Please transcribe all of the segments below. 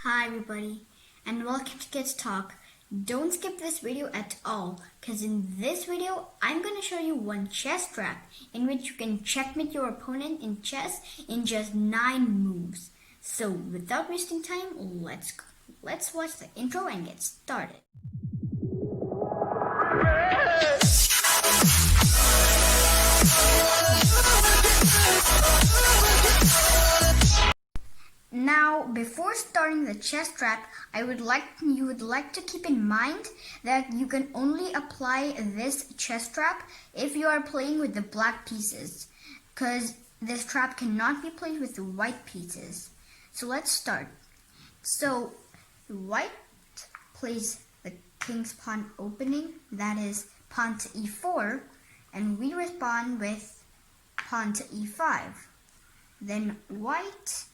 Hi everybody, and welcome to Kids Talk. Don't skip this video at all, because in this video, I'm going to show you one chess trap in which you can checkmate your opponent in chess in just 9 moves. So without wasting time, let's watch the intro and get started. Now, before starting the chess trap, you would like to keep in mind that you can only apply this chess trap if you are playing with the black pieces, because this trap cannot be played with the white pieces. So let's start. So white plays the king's pawn opening, that is pawn to e4, and we respond with pawn to e5. Then white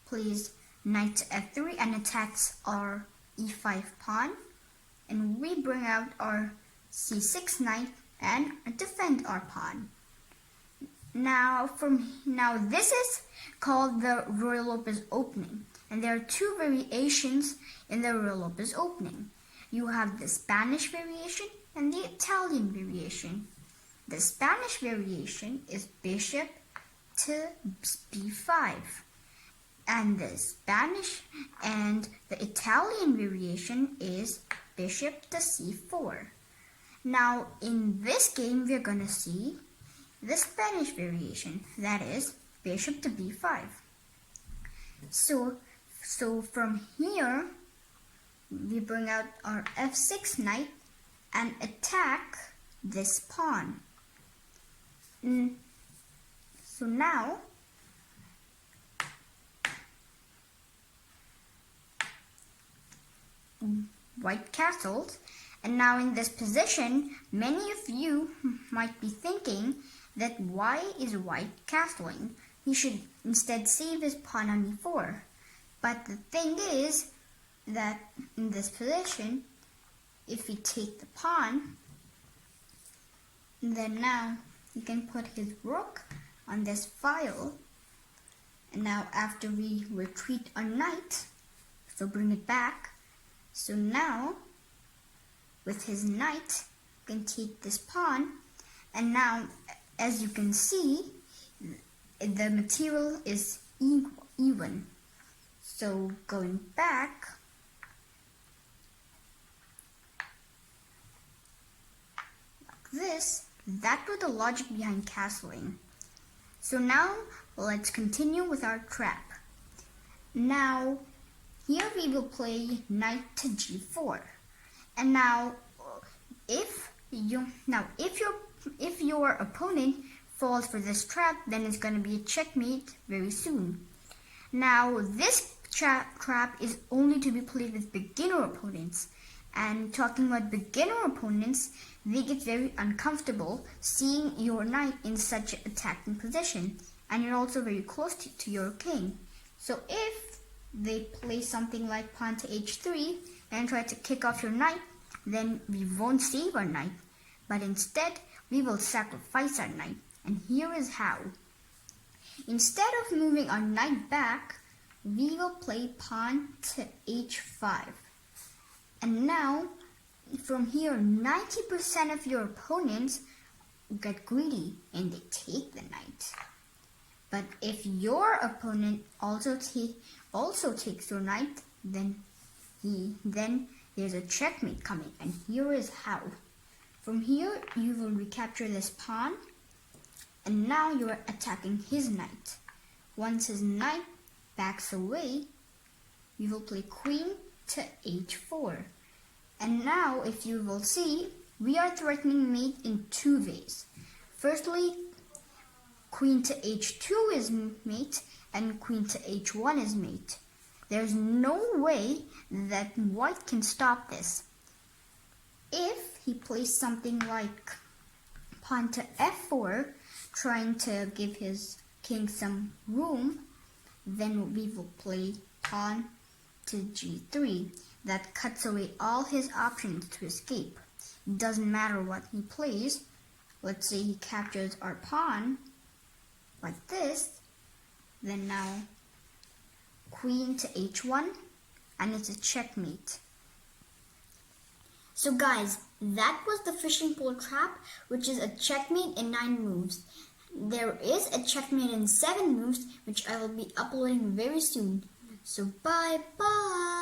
plays knight to f3 and attacks our e5 pawn, and we bring out our c6 knight and defend our pawn. Now this is called the Ruy Lopez opening, and there are two variations in the Ruy Lopez opening. You have the Spanish variation and the Italian variation. The Spanish variation is bishop to b5. And the Spanish and the Italian variation is bishop to c4. Now, in this game, we're going to see the Spanish variation, that is bishop to b5. So from here, we bring out our f6 knight and attack this pawn. So now, white castles, and now in this position, many of you might be thinking that why is white castling? He should instead save his pawn on e4. But the thing is that in this position, if we take the pawn, then now he can put his rook on this file, and now after we retreat our knight, so bring it back. So now, with his knight, you can take this pawn, and now, as you can see, the material is even. So going back, like this, that was the logic behind castling. So now, let's continue with our trap. Now, here we will play knight to g4, and now if your opponent falls for this trap, then it's going to be a checkmate very soon. Now this trap is only to be played with beginner opponents, and talking about beginner opponents, they get very uncomfortable seeing your knight in such an attacking position, and you're also very close to your king. So if they play something like pawn to h3 and try to kick off your knight, then we won't save our knight, but instead we will sacrifice our knight, and here is how. Instead of moving our knight back, we will play pawn to h5. And now, from here, 90% of your opponents get greedy and they take the knight. But if your opponent also takes your knight, then there's a checkmate coming, and here is how. From here, you will recapture this pawn, and now you are attacking his knight. Once his knight backs away, you will play queen to h4. And now, if you will see, we are threatening mate in two ways. Firstly, queen to h2 is mate, and queen to h1 is mate. There's no way that white can stop this. If he plays something like pawn to f4, trying to give his king some room, then we will play pawn to g3. That cuts away all his options to escape. It doesn't matter what he plays. Let's say he captures our pawn like this, then now queen to h1, and it's a checkmate. So guys, that was the fishing pole trap, which is a checkmate in 9 moves. There is a checkmate in 7 moves, which I will be uploading very soon. So bye bye.